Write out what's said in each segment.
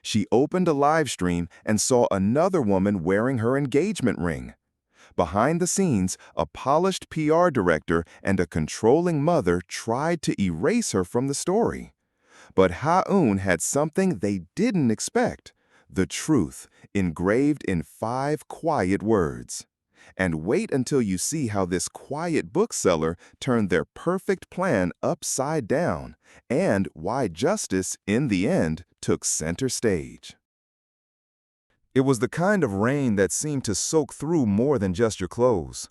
She opened a live stream and saw another woman wearing her engagement ring. Behind the scenes, a polished PR director and a controlling mother tried to erase her from the story. But Ha-eun had something they didn't expect: the truth, engraved in 5 quiet words. And wait until you see how this quiet bookseller turned their perfect plan upside down, and why justice, in the end, took center stage. It was the kind of rain that seemed to soak through more than just your clothes.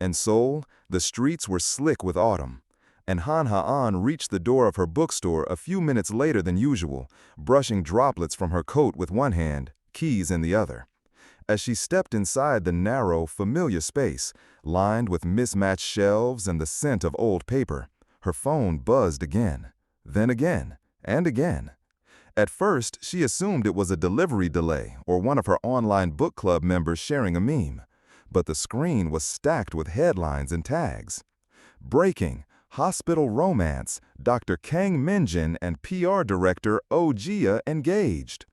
In Seoul, the streets were slick with autumn, and Han Ha-eun reached the door of her bookstore a few minutes later than usual, brushing droplets from her coat with one hand, keys in the other. As she stepped inside the narrow, familiar space, lined with mismatched shelves and the scent of old paper, her phone buzzed again, then again, and again. At first, she assumed it was a delivery delay or one of her online book club members sharing a meme, but the screen was stacked with headlines and tags. Breaking: Hospital Romance, Dr. Kang Min-jin and PR Director Oh Jia engaged.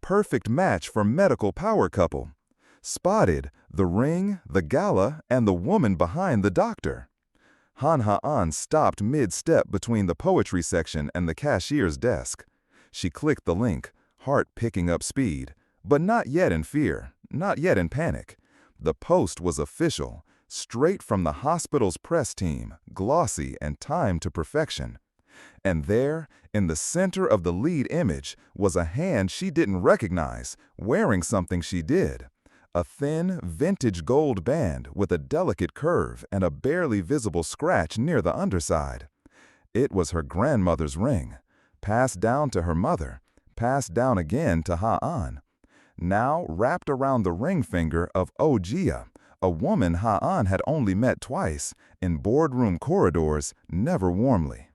Perfect match for medical power couple. Spotted: the ring, the gala, and the woman behind the doctor. Han Ha-eun stopped mid-step between the poetry section and the cashier's desk. She clicked the link, heart picking up speed, but not yet in fear, not yet in panic. The post was official, straight from the hospital's press team, glossy and timed to perfection. And there, in the center of the lead image, was a hand she didn't recognize, wearing something she did. A thin, vintage gold band with a delicate curve and a barely visible scratch near the underside. It was her grandmother's ring, passed down to her mother, passed down again to Ha-eun. Now wrapped around the ring finger of Oh Jia, a woman Ha-eun had only met twice, in boardroom corridors, never warmly.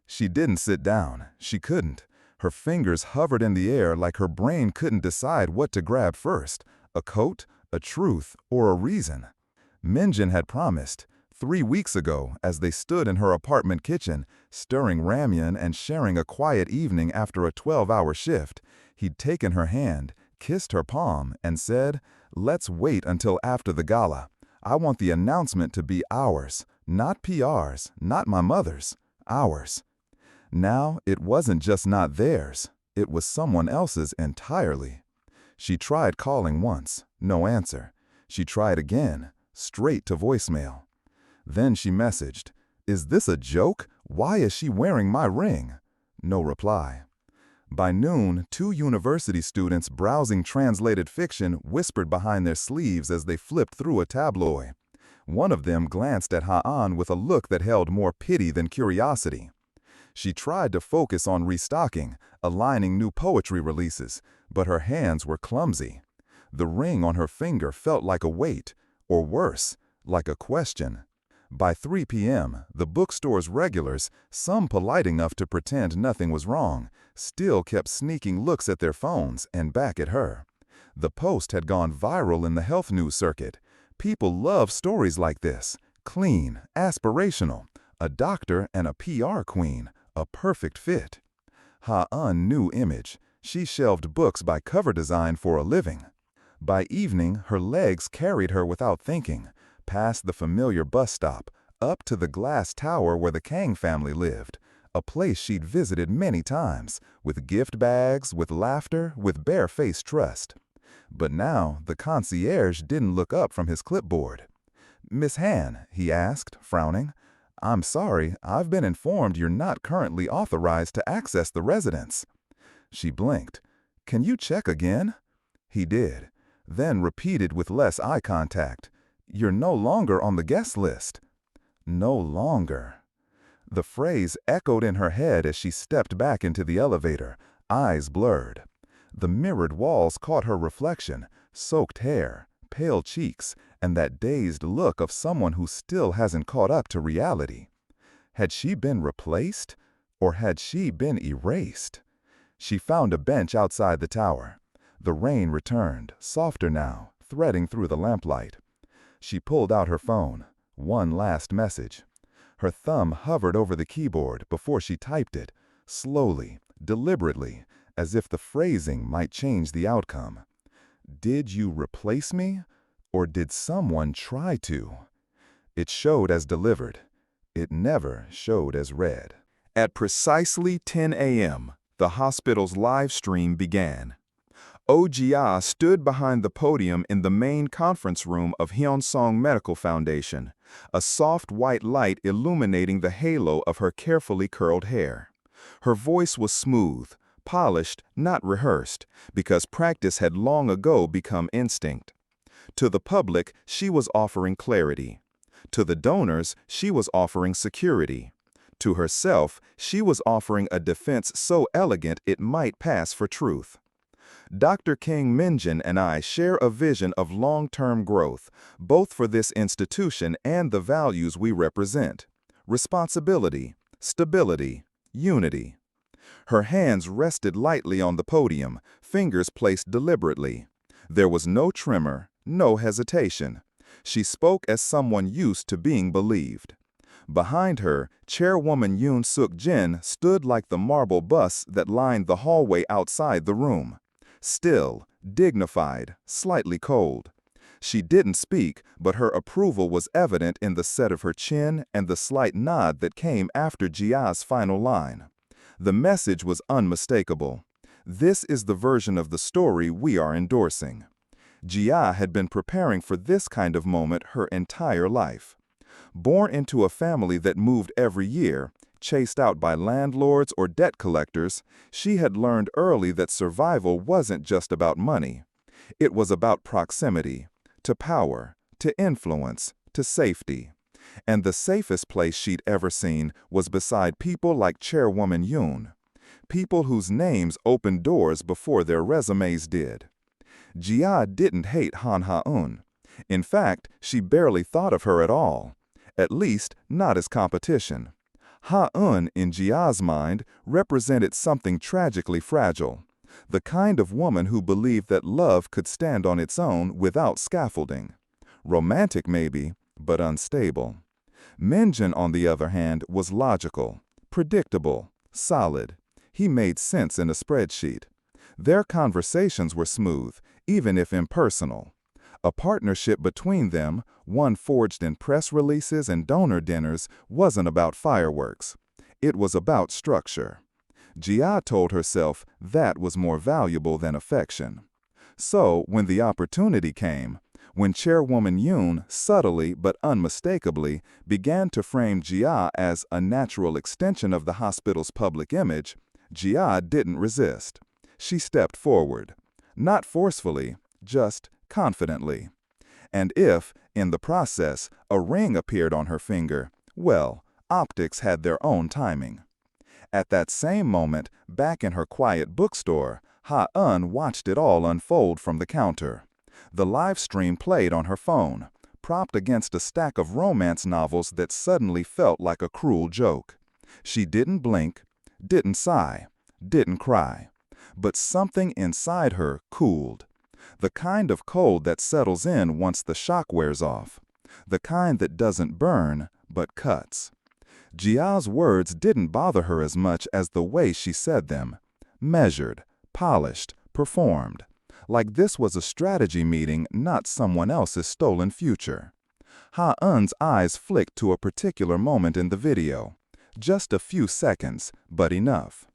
She didn't sit down. She couldn't. Her fingers hovered in the air like her brain couldn't decide what to grab first: a coat, a truth, or a reason. Min-jin had promised. 3 weeks ago, as they stood in her apartment kitchen, stirring ramyun and sharing a quiet evening after a 12-hour shift, he'd taken her hand, kissed her palm, and said, "Let's wait until after the gala. I want the announcement to be ours, not PR's, not my mother's, ours." Now, it wasn't just not theirs, it was someone else's entirely. She tried calling once, no answer. She tried again, straight to voicemail. Then she messaged, "Is this a joke? Why is she wearing my ring?" No reply. By noon, 2 university students browsing translated fiction whispered behind their sleeves as they flipped through a tabloid. One of them glanced at Ha-eun with a look that held more pity than curiosity. She tried to focus on restocking, aligning new poetry releases, but her hands were clumsy. The ring on her finger felt like a weight, or worse, like a question. By 3 p.m., the bookstore's regulars, some polite enough to pretend nothing was wrong, still kept sneaking looks at their phones and back at her. The post had gone viral in the health news circuit. People love stories like this: clean, aspirational, a doctor and a PR queen, a perfect fit. Ha-eun knew image. She shelved books by cover design for a living. By evening, her legs carried her without thinking, past the familiar bus stop, up to the glass tower where the Kang family lived, a place she'd visited many times, with gift bags, with laughter, with bare-faced trust. But now the concierge didn't look up from his clipboard. "Miss Han," he asked, frowning, "I'm sorry, I've been informed you're not currently authorized to access the residence." She blinked. "Can you check again?" He did, then repeated with less eye contact, "You're no longer on the guest list." No longer. The phrase echoed in her head as she stepped back into the elevator, eyes blurred. The mirrored walls caught her reflection, soaked hair, pale cheeks, and that dazed look of someone who still hasn't caught up to reality. Had she been replaced? Or had she been erased? She found a bench outside the tower. The rain returned, softer now, threading through the lamplight. She pulled out her phone. One last message. Her thumb hovered over the keyboard before she typed it, slowly, deliberately, as if the phrasing might change the outcome. Did you replace me, or did someone try to? It showed as delivered. It never showed as read. At precisely 10 a.m., the hospital's live stream began. Oh stood behind the podium in the main conference room of Hyun Medical Foundation, a soft white light illuminating the halo of her carefully curled hair. Her voice was smooth, polished, not rehearsed, because practice had long ago become instinct. To the public, she was offering clarity. To the donors, she was offering security. To herself, she was offering a defense so elegant it might pass for truth. Dr. King Minjin and I share a vision of long-term growth, both for this institution and the values we represent: responsibility, stability, unity. Her hands rested lightly on the podium, fingers placed deliberately. There was no tremor, no hesitation. She spoke as someone used to being believed. Behind her, chairwoman Yoon Suk-jin stood like the marble bust that lined the hallway outside the room. Still, dignified, slightly cold. She didn't speak, but her approval was evident in the set of her chin and the slight nod that came after Jia's final line. The message was unmistakable. This is the version of the story we are endorsing. Jia had been preparing for this kind of moment her entire life. Born into a family that moved every year, chased out by landlords or debt collectors, she had learned early that survival wasn't just about money. It was about proximity, to power, to influence, to safety. And the safest place she'd ever seen was beside people like Chairwoman Yoon, people whose names opened doors before their resumes did. Jia didn't hate Han Ha-eun. In fact, she barely thought of her at all, at least not as competition. Ha-eun, in Jia's mind, represented something tragically fragile, the kind of woman who believed that love could stand on its own without scaffolding. Romantic maybe, but unstable. Minjin, on the other hand, was logical, predictable, solid. He made sense in a spreadsheet. Their conversations were smooth, even if impersonal. A partnership between them, one forged in press releases and donor dinners, wasn't about fireworks. It was about structure. Jia told herself that was more valuable than affection. So, when the opportunity came, when Chairwoman Yoon subtly but unmistakably began to frame Jia as a natural extension of the hospital's public image, Jia didn't resist. She stepped forward. Not forcefully, just confidently. And if, in the process, a ring appeared on her finger, well, optics had their own timing. At that same moment, back in her quiet bookstore, Ha-eun watched it all unfold from the counter. The live stream played on her phone, propped against a stack of romance novels that suddenly felt like a cruel joke. She didn't blink, didn't sigh, didn't cry. But something inside her cooled. The kind of cold that settles in once the shock wears off. The kind that doesn't burn, but cuts. Jia's words didn't bother her as much as the way she said them. Measured, polished, performed. Like this was a strategy meeting, not someone else's stolen future. Ha-eun's eyes flicked to a particular moment in the video. Just a few seconds, but enough.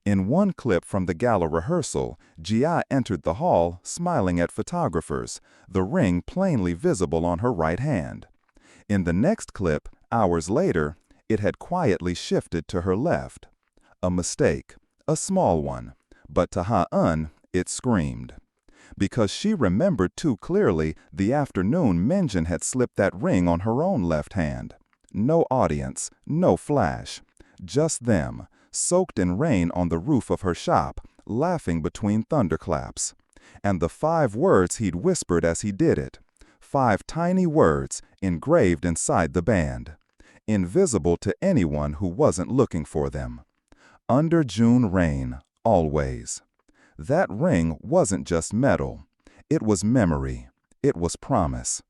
In one clip from the gala rehearsal, Jia entered the hall smiling at photographers, the ring plainly visible on her right hand. In the next clip, hours later, it had quietly shifted to her left. A mistake, a small one, but to Ha-eun, it screamed. Because she remembered too clearly the afternoon Minjin had slipped that ring on her own left hand. No audience, no flash, just them, soaked in rain on the roof of her shop, laughing between thunderclaps. And the 5 words he'd whispered as he did it. 5 tiny words engraved inside the band. Invisible to anyone who wasn't looking for them. Under June rain, always. That ring wasn't just metal. It was memory. It was promise.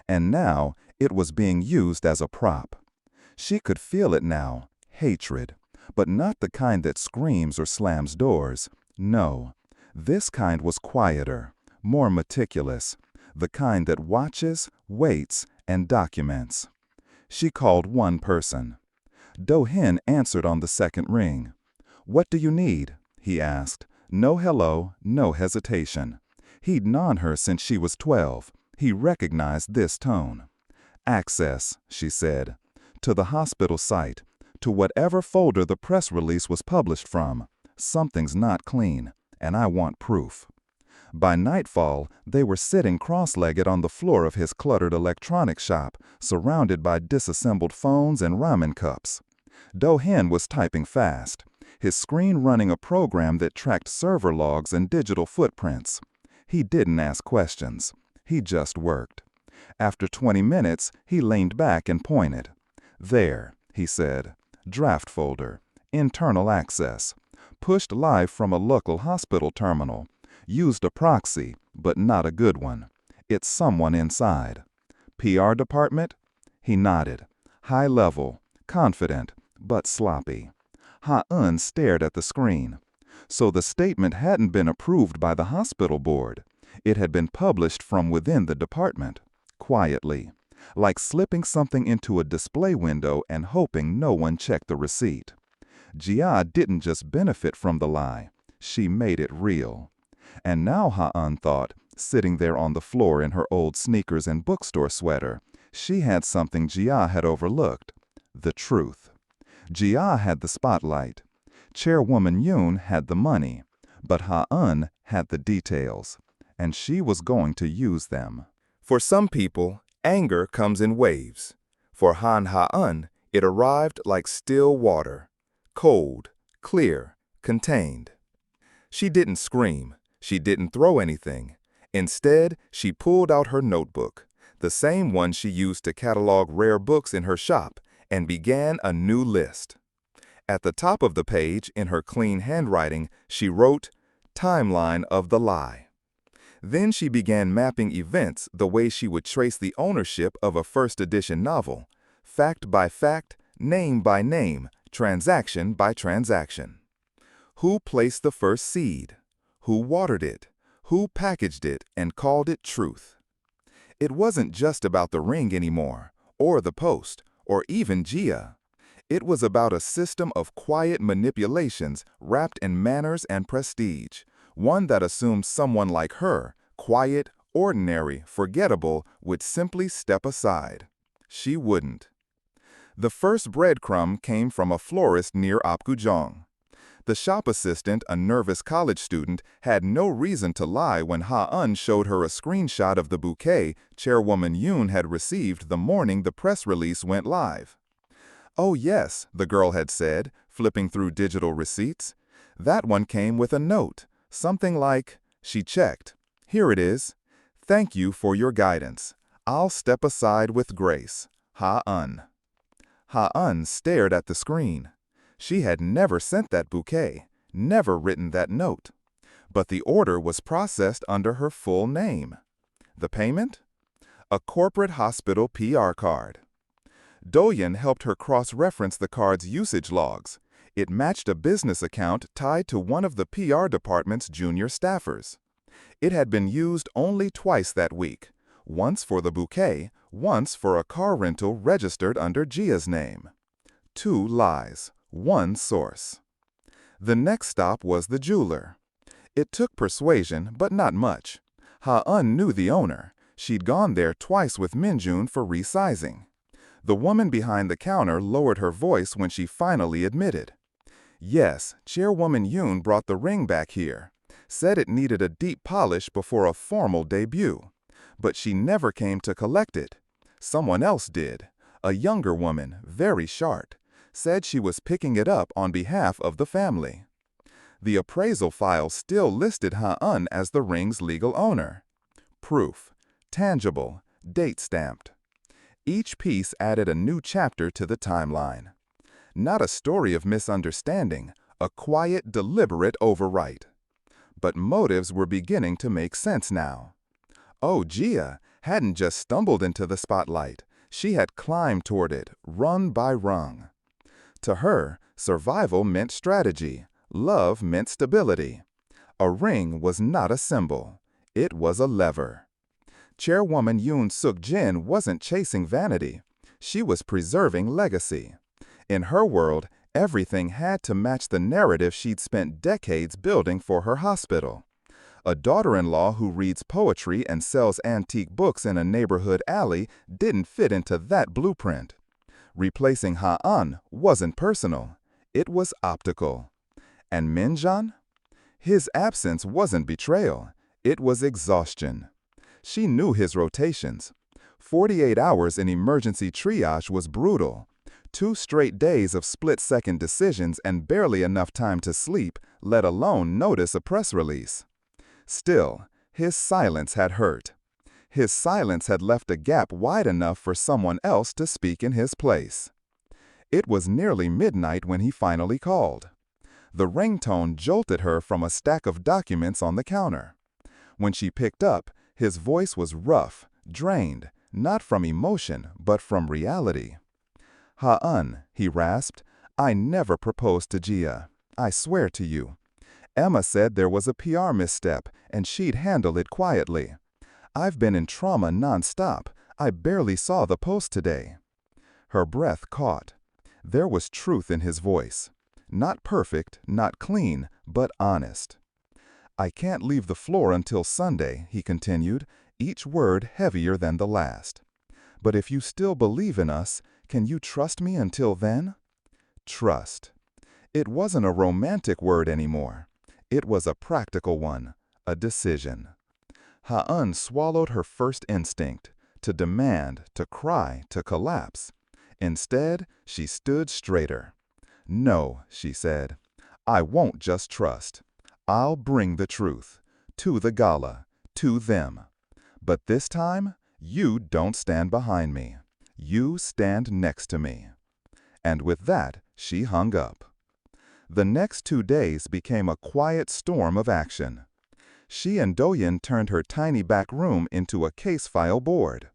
And now it was being used as a prop. She could feel it now, hatred. But not the kind that screams or slams doors, No. This kind was quieter, more meticulous, the kind that watches, waits, and documents. She called one person. Do-hin answered on the second ring. "What do you need?" he asked. No hello, no hesitation. He'd known her since she was 12. He recognized this tone. "Access," she said, "to the hospital site, to whatever folder the press release was published from. Something's not clean, and I want proof." By nightfall, they were sitting cross-legged on the floor of his cluttered electronics shop, surrounded by disassembled phones and ramen cups. Do-hin was typing fast, his screen running a program that tracked server logs and digital footprints. He didn't ask questions. He just worked. After 20 minutes, he leaned back and pointed. "There," he said. "Draft folder. Internal access. Pushed live from a local hospital terminal. Used a proxy, but not a good one. It's someone inside." "PR department?" He nodded. High level, confident, but sloppy. Ha-eun stared at the screen. So the statement hadn't been approved by the hospital board. It had been published from within the department, quietly, like slipping something into a display window and hoping no one checked the receipt. Jia didn't just benefit from the lie. She made it real. And now Ha-eun thought, sitting there on the floor in her old sneakers and bookstore sweater, she had something Jia had overlooked: the truth. Jia had the spotlight. Chairwoman Yoon had the money, but Ha-eun had the details, and she was going to use them. For some people, anger comes in waves. For Han Ha-eun, it arrived like still water, cold, clear, contained. She didn't scream. She didn't throw anything. Instead, she pulled out her notebook, the same one she used to catalog rare books in her shop, and began a new list. At the top of the page, in her clean handwriting, she wrote, "Timeline of the lie." Then she began mapping events the way she would trace the ownership of a first edition novel, fact by fact, name by name, transaction by transaction. Who placed the first seed? Who watered it? Who packaged it and called it truth? It wasn't just about the ring anymore, or the post, or even Jia. It was about a system of quiet manipulations wrapped in manners and prestige, one that assumed someone like her, quiet, ordinary, forgettable, would simply step aside. She wouldn't. The first breadcrumb came from a florist near Apgujeong. The shop assistant, a nervous college student, had no reason to lie when Ha-eun showed her a screenshot of the bouquet Chairwoman Yoon had received the morning the press release went live. "Oh yes," the girl had said, flipping through digital receipts. "That one came with a note, something like," she checked, "Here it is. Thank you for your guidance. I'll step aside with grace. Ha-eun." Ha-eun stared at the screen. She had never sent that bouquet, never written that note. But the order was processed under her full name. The payment? A corporate hospital PR card. Do-hin helped her cross-reference the card's usage logs. It matched a business account tied to one of the PR department's junior staffers. It had been used only twice that week, once for the bouquet, once for a car rental registered under Jia's name. 2 lies. One source. The next stop was the jeweler. It took persuasion, but not much. Ha-eun knew the owner. She'd gone there twice with Minjun for resizing. The woman behind the counter lowered her voice when she finally admitted. "Yes, Chairwoman Yoon brought the ring back here. Said it needed a deep polish before a formal debut. But she never came to collect it. Someone else did. A younger woman, very sharp. Said she was picking it up on behalf of the family." The appraisal file still listed Ha-eun as the ring's legal owner. Proof. Tangible. Date stamped. Each piece added a new chapter to the timeline. Not a story of misunderstanding, a quiet, deliberate overwrite. But motives were beginning to make sense now. Oh, Jia hadn't just stumbled into the spotlight. She had climbed toward it, rung by rung. To her, survival meant strategy. Love meant stability. A ring was not a symbol. It was a lever. Chairwoman Yoon Suk-jin wasn't chasing vanity. She was preserving legacy. In her world, everything had to match the narrative she'd spent decades building for her hospital. A daughter-in-law who reads poetry and sells antique books in a neighborhood alley didn't fit into that blueprint. Replacing Ha-eun wasn't personal. It was optical. And Minjun? His absence wasn't betrayal. It was exhaustion. She knew his rotations. 48 hours in emergency triage was brutal. 2 straight days of split-second decisions and barely enough time to sleep, let alone notice a press release. Still, his silence had hurt. His silence had left a gap wide enough for someone else to speak in his place. It was nearly midnight when he finally called. The ringtone jolted her from a stack of documents on the counter. When she picked up, his voice was rough, drained, not from emotion, but from reality. "Ha-eun," he rasped, "I never proposed to Gia. I swear to you. Emma said there was a PR misstep, and she'd handle it quietly. I've been in trauma nonstop. I barely saw the post today." Her breath caught. There was truth in his voice. Not perfect, not clean, but honest. "I can't leave the floor until Sunday," he continued, each word heavier than the last. "But if you still believe in us, can you trust me until then?" Trust. It wasn't a romantic word anymore. It was a practical one, a decision. Ha-eun swallowed her first instinct, to demand, to cry, to collapse. Instead, she stood straighter. "No," she said. "I won't just trust. I'll bring the truth. To the gala. To them. But this time, you don't stand behind me. You stand next to me." And with that, she hung up. The next 2 days became a quiet storm of action. She and Do-yeon turned her tiny back room into a case file board.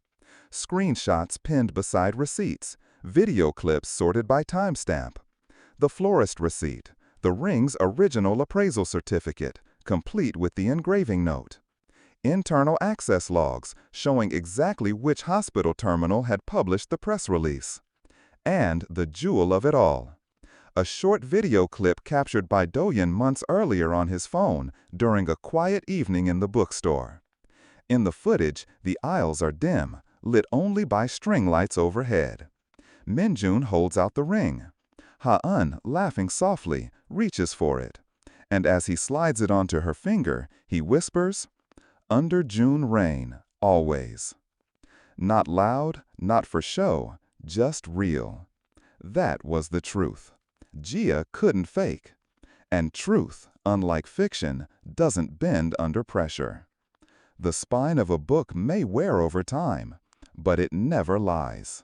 Screenshots pinned beside receipts, video clips sorted by timestamp. The florist receipt, the ring's original appraisal certificate, complete with the engraving note. Internal access logs showing exactly which hospital terminal had published the press release. And the jewel of it all. A short video clip captured by Do-yeon months earlier on his phone during a quiet evening in the bookstore. In the footage, the aisles are dim, lit only by string lights overhead. Minjun holds out the ring. Ha-eun, laughing softly, reaches for it. And as he slides it onto her finger, he whispers, "Under June rain, always." Not loud, not for show, just real. That was the truth. Gia couldn't fake. And truth, unlike fiction, doesn't bend under pressure. The spine of a book may wear over time, but it never lies.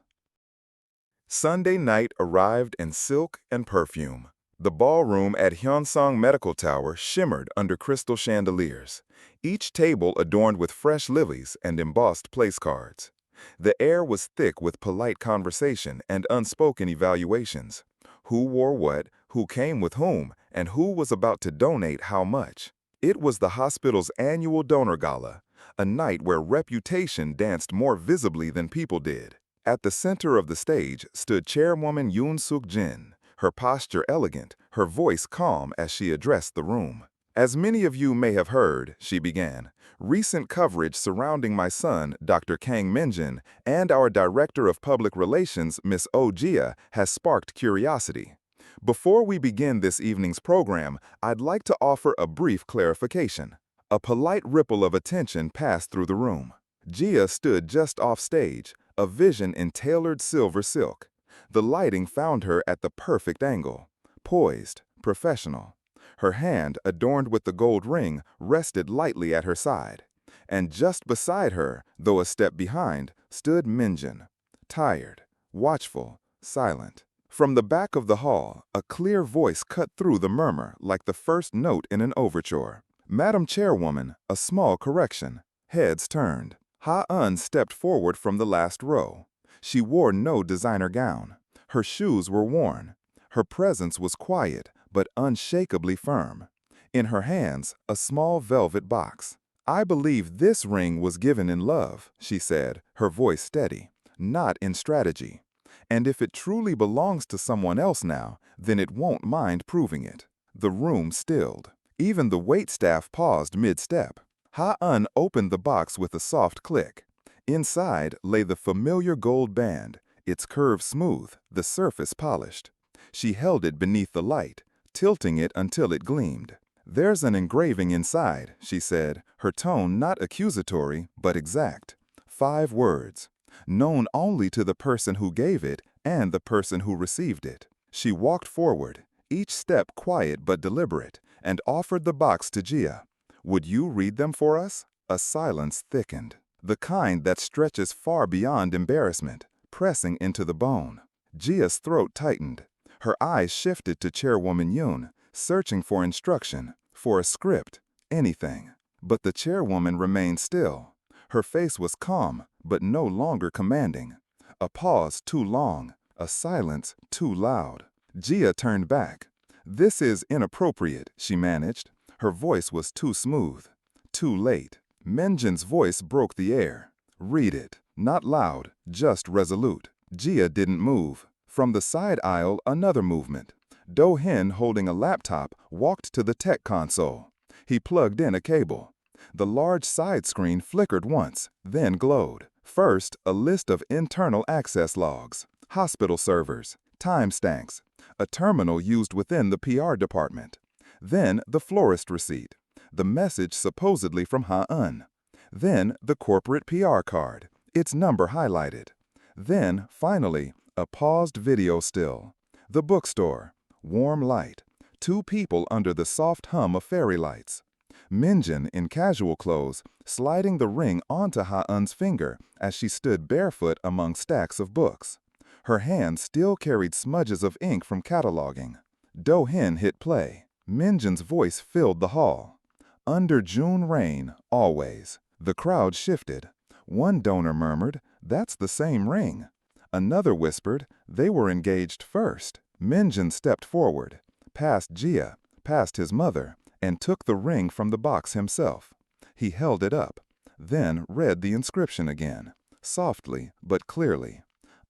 Sunday night arrived in silk and perfume. The ballroom at Hyeonsong Medical Tower shimmered under crystal chandeliers, each table adorned with fresh lilies and embossed place cards. The air was thick with polite conversation and unspoken evaluations. Who wore what, who came with whom, and who was about to donate how much. It was the hospital's annual donor gala, a night where reputation danced more visibly than people did. At the center of the stage stood chairwoman Yoon Suk-jin, her posture elegant, her voice calm as she addressed the room. "As many of you may have heard," she began, "recent coverage surrounding my son, Dr. Kang Minjin, and our Director of Public Relations, Miss Oh Jia, has sparked curiosity. Before we begin this evening's program, I'd like to offer a brief clarification." A polite ripple of attention passed through the room. Jia stood just off stage, a vision in tailored silver silk. The lighting found her at the perfect angle, poised, professional. Her hand, adorned with the gold ring, rested lightly at her side. And just beside her, though a step behind, stood Minjin, tired, watchful, silent. From the back of the hall, a clear voice cut through the murmur like the first note in an overture. "Madam Chairwoman, a small correction." Heads turned. Ha-eun stepped forward from the last row. She wore no designer gown. Her shoes were worn. Her presence was quiet, but unshakably firm. In her hands, a small velvet box. "I believe this ring was given in love," she said, her voice steady, "not in strategy. And if it truly belongs to someone else now, then it won't mind proving it." The room stilled. Even the waitstaff paused mid-step. Ha-eun opened the box with a soft click. Inside lay the familiar gold band, its curve smooth, the surface polished. She held it beneath the light, tilting it until it gleamed. "There's an engraving inside," she said, her tone not accusatory but exact. 5 words, known only to the person who gave it and the person who received it. She walked forward, each step quiet but deliberate, and offered the box to Gia. "Would you read them for us?" A silence thickened, the kind that stretches far beyond embarrassment, pressing into the bone. Gia's throat tightened. Her eyes shifted to Chairwoman Yoon, searching for instruction, for a script, anything. But the chairwoman remained still. Her face was calm, but no longer commanding. A pause too long, a silence too loud. Gia turned back. "This is inappropriate," she managed. Her voice was too smooth. Too late. Minjin's voice broke the air. "Read it." Not loud, just resolute. Gia didn't move. From the side aisle, another movement. Do-hin, holding a laptop, walked to the tech console. He plugged in a cable. The large side screen flickered once, then glowed. First, a list of internal access logs, hospital servers, timestamps, a terminal used within the PR department. Then the florist receipt, the message supposedly from Ha-eun. Then the corporate PR card, its number highlighted. Then, finally, a paused video still. The bookstore, warm light, 2 people under the soft hum of fairy lights. Minjin, in casual clothes, sliding the ring onto Ha-eun's finger as she stood barefoot among stacks of books. Her hand still carried smudges of ink from cataloging. Do-hin hit play. Minjin's voice filled the hall. "Under June rain, always." The crowd shifted. One donor murmured, "That's the same ring." Another whispered, "They were engaged first." Minjin stepped forward, past Gia, past his mother, and took the ring from the box himself. He held it up, then read the inscription again, softly but clearly.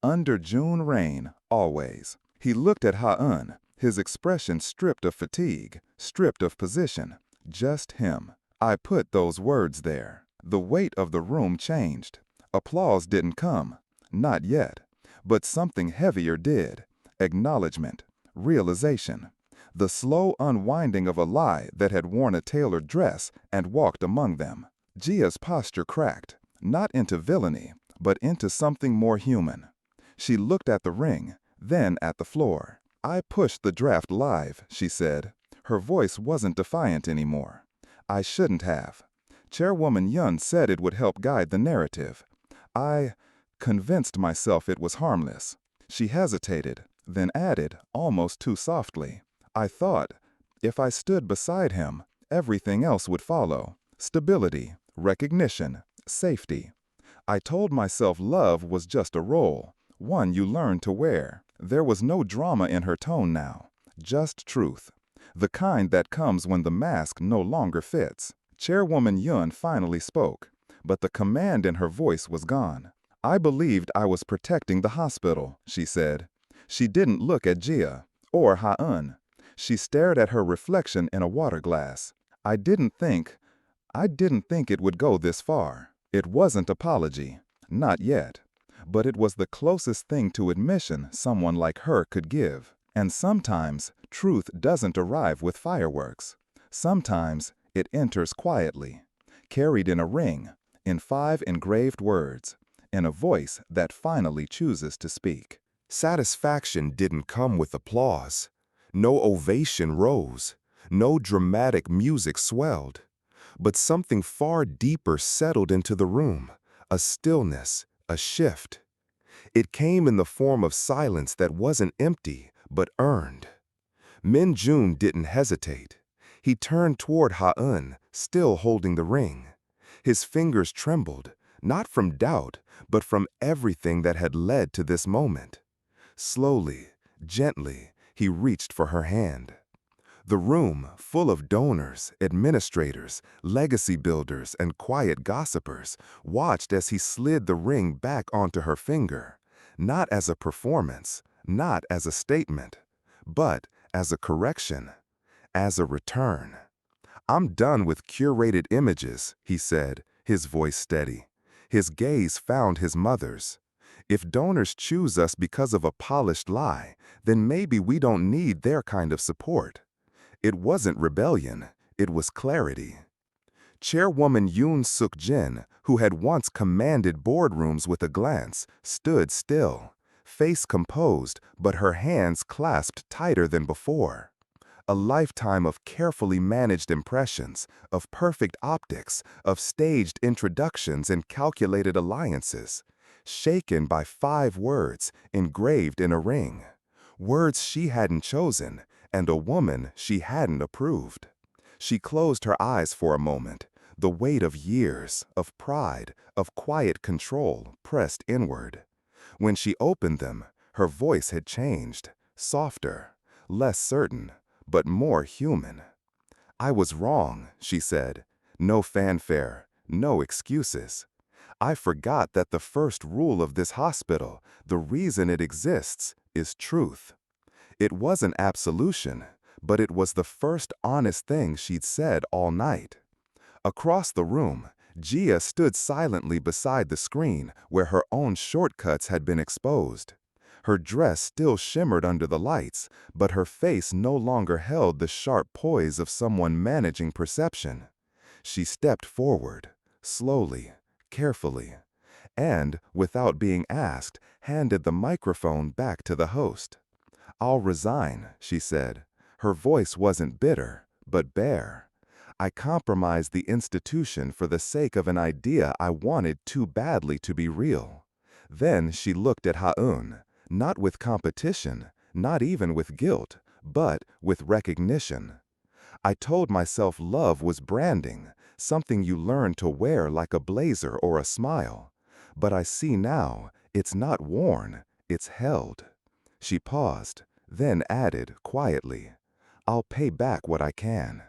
"Under June rain, always." He looked at Ha-eun, his expression stripped of fatigue, stripped of position. Just him. "I put those words there." The weight of the room changed. Applause didn't come. Not yet. But something heavier did. Acknowledgement. Realization. The slow unwinding of a lie that had worn a tailored dress and walked among them. Gia's posture cracked, not into villainy, but into something more human. She looked at the ring, then at the floor. "I pushed the draft live," she said. Her voice wasn't defiant anymore. "I shouldn't have. Chairwoman Yun said it would help guide the narrative. I convinced myself it was harmless." She hesitated, then added, almost too softly, "I thought, if I stood beside him, everything else would follow. Stability, recognition, safety. I told myself love was just a role, one you learn to wear." There was no drama in her tone now, just truth. The kind that comes when the mask no longer fits. Chairwoman Yun finally spoke, but the command in her voice was gone. "I believed I was protecting the hospital," she said. She didn't look at Gia or Ha-eun. She stared at her reflection in a water glass. I didn't think it would go this far." It wasn't apology, not yet, but it was the closest thing to admission someone like her could give. And sometimes truth doesn't arrive with fireworks. Sometimes it enters quietly, carried in a ring, in 5 engraved words, in a voice that finally chooses to speak. Satisfaction didn't come with applause. No ovation rose. No dramatic music swelled. But something far deeper settled into the room, a stillness, a shift. It came in the form of silence that wasn't empty, but earned. Min Jun didn't hesitate. He turned toward Ha-eun, still holding the ring. His fingers trembled, not from doubt, but from everything that had led to this moment. Slowly, gently, he reached for her hand. The room, full of donors, administrators, legacy builders, and quiet gossipers, watched as he slid the ring back onto her finger, not as a performance, not as a statement, but as a correction, as a return. "I'm done with curated images," he said, his voice steady. His gaze found his mother's. "If donors choose us because of a polished lie, then maybe we don't need their kind of support." It wasn't rebellion, it was clarity. Chairwoman Yoon Suk-jin, who had once commanded boardrooms with a glance, stood still, face composed, but her hands clasped tighter than before. A lifetime of carefully managed impressions, of perfect optics, of staged introductions and calculated alliances, shaken by 5 words engraved in a ring. Words she hadn't chosen, and a woman she hadn't approved. She closed her eyes for a moment, the weight of years, of pride, of quiet control pressed inward. When she opened them, her voice had changed, softer, less certain, but more human. "I was wrong," she said. "No fanfare, no excuses. I forgot that the first rule of this hospital, the reason it exists, is truth." It wasn't absolution, but it was the first honest thing she'd said all night. Across the room, Gia stood silently beside the screen where her own shortcuts had been exposed. Her dress still shimmered under the lights, but her face no longer held the sharp poise of someone managing perception. She stepped forward, slowly, carefully, and, without being asked, handed the microphone back to the host. "I'll resign," she said. Her voice wasn't bitter, but bare. "I compromised the institution for the sake of an idea I wanted too badly to be real." Then she looked at Ha-eun, not with competition, not even with guilt, but with recognition. "I told myself love was branding, something you learn to wear like a blazer or a smile. But I see now, it's not worn, it's held." She paused, then added quietly, "I'll pay back what I can."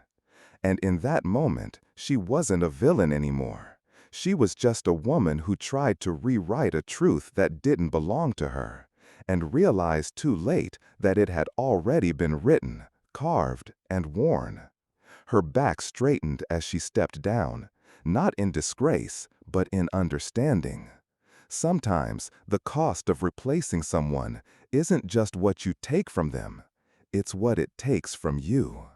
And in that moment, she wasn't a villain anymore. She was just a woman who tried to rewrite a truth that didn't belong to her, and realized too late that it had already been written, carved, and worn. Her back straightened as she stepped down, not in disgrace, but in understanding. Sometimes the cost of replacing someone isn't just what you take from them, it's what it takes from you.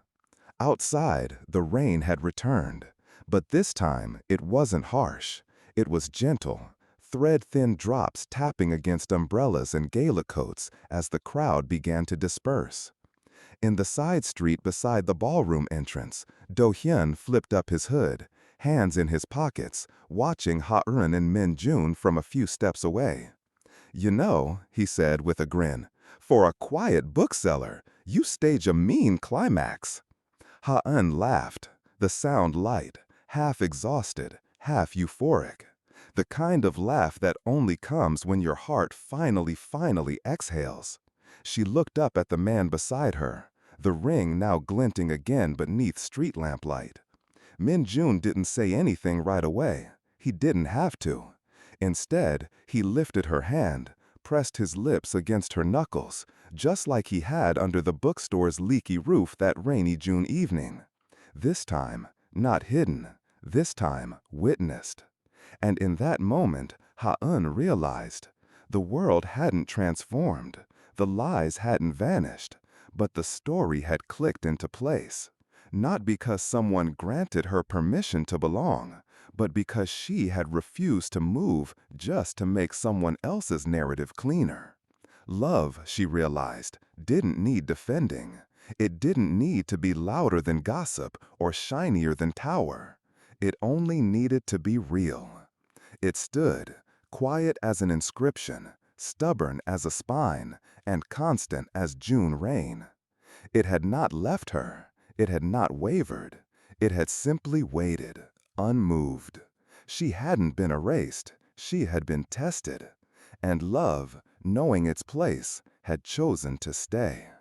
Outside, the rain had returned, but this time it wasn't harsh. It was gentle, thread-thin drops tapping against umbrellas and gala coats as the crowd began to disperse. In the side street beside the ballroom entrance, Do-hyun flipped up his hood, hands in his pockets, watching Ha-eun and Min-jun from a few steps away. "You know," he said with a grin, "for a quiet bookseller, you stage a mean climax." Ha-eun laughed, the sound light, half exhausted, half euphoric. The kind of laugh that only comes when your heart finally exhales. She looked up at the man beside her, the ring now glinting again beneath street lamplight. Min-jun didn't say anything right away. He didn't have to. Instead, he lifted her hand, pressed his lips against her knuckles, just like he had under the bookstore's leaky roof that rainy June evening. This time, not hidden. This time, witnessed. And in that moment, Ha-eun realized the world hadn't transformed, the lies hadn't vanished, but the story had clicked into place. Not because someone granted her permission to belong, but because she had refused to move just to make someone else's narrative cleaner. Love, she realized, didn't need defending. It didn't need to be louder than gossip or shinier than tower. It only needed to be real. It stood, quiet as an inscription, stubborn as a spine, and constant as June rain. It had not left her. It had not wavered. It had simply waited, unmoved. She hadn't been erased. She had been tested. And love, knowing its place, had chosen to stay.